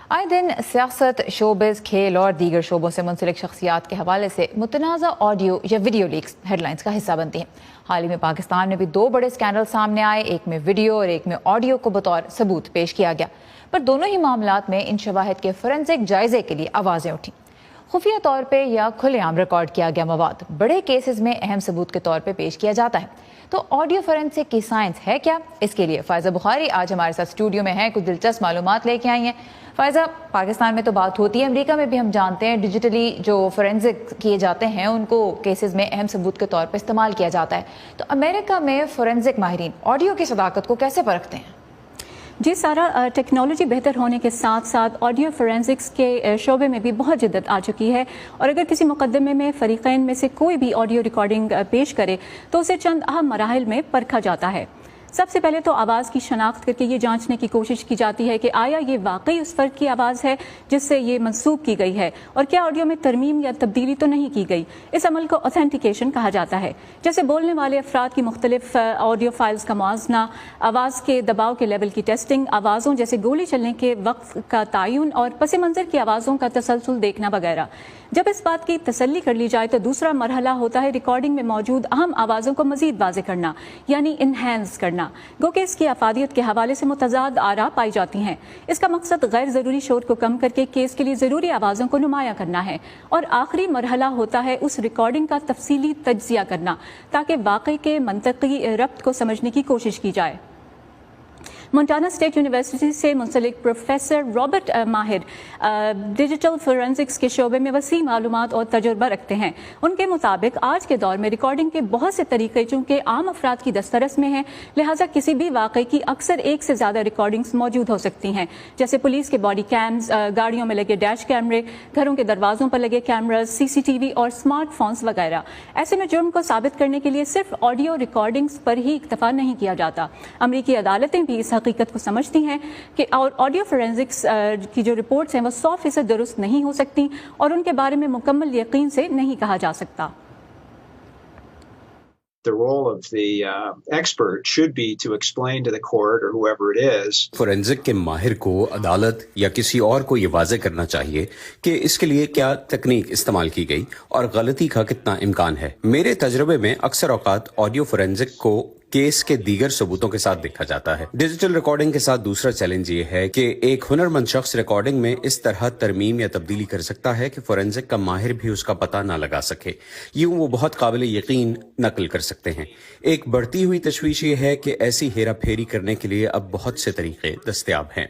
آئے دن سیاست، شوبز، کھیل اور دیگر شعبوں سے منسلک شخصیات کے حوالے سے متنازع آڈیو یا ویڈیو لیکس ہیڈ لائنز کا حصہ بنتی ہیں۔ حال ہی میں پاکستان میں بھی 2 بڑے اسکینڈل سامنے آئے، ایک میں ویڈیو اور ایک میں آڈیو کو بطور ثبوت پیش کیا گیا، پر دونوں ہی معاملات میں ان شواہد کے فورینسک جائزے کے لیے آوازیں اٹھیں۔ خفیہ طور پہ یا کھلے عام ریکارڈ کیا گیا مواد بڑے کیسز میں اہم ثبوت کے طور پہ پیش کیا جاتا ہے، تو آڈیو فورینسک کی سائنس ہے کیا؟ اس کے لیے فائزہ بخاری آج ہمارے ساتھ اسٹوڈیو میں ہیں، کچھ دلچسپ معلومات لے کے آئی ہیں۔ فائزہ، پاکستان میں تو بات ہوتی ہے، امریکہ میں بھی ہم جانتے ہیں ڈیجیٹلی جو فورینسک کیے جاتے ہیں ان کو کیسز میں اہم ثبوت کے طور پر استعمال کیا جاتا ہے، تو امریکہ میں فورینسک ماہرین آڈیو کی صداقت کو کیسے پرکھتے ہیں؟ جی سارا، ٹیکنالوجی بہتر ہونے کے ساتھ ساتھ آڈیو فورینسکس کے شعبے میں بھی بہت جدت آ چکی ہے، اور اگر کسی مقدمے میں فریقین میں سے کوئی بھی آڈیو ریکارڈنگ پیش کرے تو اسے چند اہم مراحل میں پرکھا جاتا ہے۔ سب سے پہلے تو آواز کی شناخت کر کے یہ جانچنے کی کوشش کی جاتی ہے کہ آیا یہ واقعی اس فرد کی آواز ہے جس سے یہ منسوب کی گئی ہے، اور کیا آڈیو میں ترمیم یا تبدیلی تو نہیں کی گئی۔ اس عمل کو اوتھینٹیکیشن کہا جاتا ہے، جیسے بولنے والے افراد کی مختلف آڈیو فائلز کا موازنہ، آواز کے دباؤ کے لیول کی ٹیسٹنگ، آوازوں جیسے گولی چلنے کے وقت کا تعین اور پس منظر کی آوازوں کا تسلسل دیکھنا وغیرہ۔ جب اس بات کی تسلی کر لی جائے تو دوسرا مرحلہ ہوتا ہے ریکارڈنگ میں موجود اہم آوازوں کو مزید واضح کرنا، یعنی انہینس کرنا، گو کہ اس کی افادیت کے حوالے سے متضاد آراء پائی جاتی ہیں۔ اس کا مقصد غیر ضروری شور کو کم کر کے کیس کے لیے ضروری آوازوں کو نمایاں کرنا ہے، اور آخری مرحلہ ہوتا ہے اس ریکارڈنگ کا تفصیلی تجزیہ کرنا تاکہ واقعے کے منطقی ربط کو سمجھنے کی کوشش کی جائے۔ مونٹانا اسٹیٹ یونیورسٹی سے منسلک پروفیسر رابرٹ ماہر ڈیجیٹل فورینسکس کے شعبے میں وسیع معلومات اور تجربہ رکھتے ہیں۔ ان کے مطابق آج کے دور میں ریکارڈنگ کے بہت سے طریقے چونکہ عام افراد کی دسترس میں ہیں، لہٰذا کسی بھی واقعے کی اکثر ایک سے زیادہ ریکارڈنگز موجود ہو سکتی ہیں، جیسے پولیس کے باڈی کیمز، گاڑیوں میں لگے ڈیش کیمرے، گھروں کے دروازوں پر لگے کیمراز، CCTV اور اسمارٹ فونز وغیرہ۔ ایسے میں جرم کو ثابت کرنے کے لیے صرف آڈیو ریکارڈنگز پر ہی اکتفا نہیں کیا جاتا۔ امریکی عدالتیں بھی اس حقیقت کو سمجھتی ہیں کہ آڈیو فورینسکس کی جو رپورٹس ہیں وہ 100% درست نہیں ہو سکتی، اور ان کے بارے میں مکمل یقین سے نہیں کہا جا سکتا۔ The role of the expert should be to explain to the court or whoever it is. Forensic کے ماہر کو عدالت یا کسی اور کو یہ واضح کرنا چاہیے کہ اس کے لیے کیا تکنیک استعمال کی گئی اور غلطی کا کتنا امکان ہے۔ میرے تجربے میں اکثر اوقات آڈیو فورینزک کو کیس کے دیگر ثبوتوں کے ساتھ دیکھا جاتا ہے۔ ڈیجیٹل ریکارڈنگ کے ساتھ دوسرا چیلنج یہ ہے کہ ایک ہنرمند شخص ریکارڈنگ میں اس طرح ترمیم یا تبدیلی کر سکتا ہے کہ فورینزک کا ماہر بھی اس کا پتہ نہ لگا سکے، یوں وہ بہت قابل یقین نقل کر سکتے ہیں۔ ایک بڑھتی ہوئی تشویش یہ ہے کہ ایسی ہیرا پھیری کرنے کے لیے اب بہت سے طریقے دستیاب ہیں۔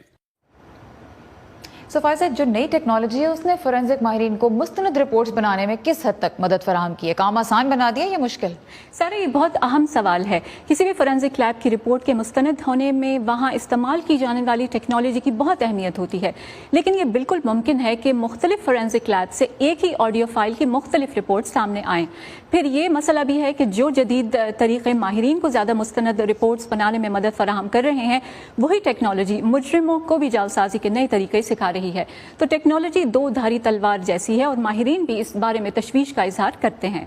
فائزہ، جو نئی ٹیکنالوجی ہے اس نے فورینسک ماہرین کو مستند رپورٹس بنانے میں کس حد تک مدد فراہم کی ہے؟ کام آسان بنا دیا یا مشکل؟ سارا، یہ بہت اہم سوال ہے۔ کسی بھی فورینسک لیب کی رپورٹ کے مستند ہونے میں وہاں استعمال کی جانے والی ٹیکنالوجی کی بہت اہمیت ہوتی ہے، لیکن یہ بالکل ممکن ہے کہ مختلف فورینسک لیب سے ایک ہی آڈیو فائل کی مختلف رپورٹ سامنے آئیں۔ پھر یہ مسئلہ بھی ہے کہ جو جدید طریقے ماہرین کو زیادہ مستند رپورٹس بنانے میں مدد فراہم کر رہے ہیں، وہی ٹیکنالوجی مجرموں کو بھی جعلسازی کے نئے طریقے سکھا رہی ہے۔ تو ٹیکنالوجی 2 دھاری تلوار جیسی ہے، اور ماہرین بھی اس بارے میں تشویش کا اظہار کرتے ہیں۔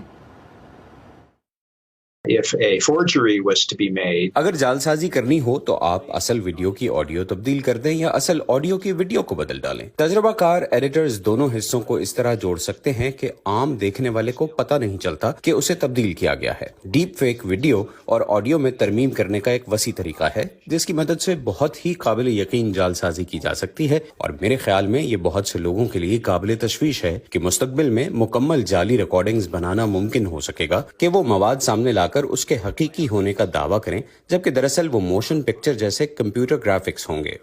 If a forgery was to be made, اگر جعلسازی کرنی ہو تو آپ اصل ویڈیو کی آڈیو تبدیل کر دیں یا اصل آڈیو کی ویڈیو کو بدل ڈالیں۔ تجربہ کار ایڈیٹرز دونوں حصوں کو اس طرح جوڑ سکتے ہیں کہ عام دیکھنے والے کو پتہ نہیں چلتا کہ اسے تبدیل کیا گیا ہے۔ ڈیپ فیک ویڈیو اور آڈیو میں ترمیم کرنے کا ایک وسیع طریقہ ہے جس کی مدد سے بہت ہی قابل یقین جعلسازی کی جا سکتی ہے، اور میرے خیال میں یہ بہت سے لوگوں کے لیے قابل تشویش ہے کہ مستقبل میں مکمل جعلی ریکارڈنگز بنانا ممکن ہو سکے گا کہ وہ مواد سامنے لا کر اس کے حقیقی ہونے کا دعویٰ کریں، جبکہ دراصل وہ موشن پکچر جیسے کمپیوٹر گرافکس ہوں گے۔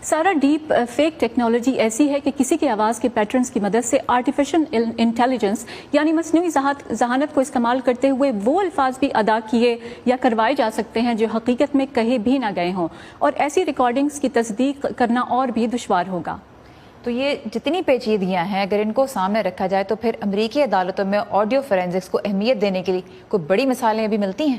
سارا، ڈیپ فیک ٹیکنالوجی ایسی ہے کہ کسی کی آواز کے پیٹرنز کی مدد سے آرٹیفیشل انٹیلیجنس یعنی مصنوعی ذہانت کو استعمال کرتے ہوئے وہ الفاظ بھی ادا کیے یا کروائے جا سکتے ہیں جو حقیقت میں کہے بھی نہ گئے ہوں، اور ایسی ریکارڈنگز کی تصدیق کرنا اور بھی دشوار ہوگا۔ تو یہ جتنی پیچیدگیاں ہیں اگر ان کو سامنے رکھا جائے تو پھر امریکی عدالتوں میں آڈیو فورینسکس کو اہمیت دینے کے لیے کوئی بڑی مثالیں بھی ملتی ہیں؟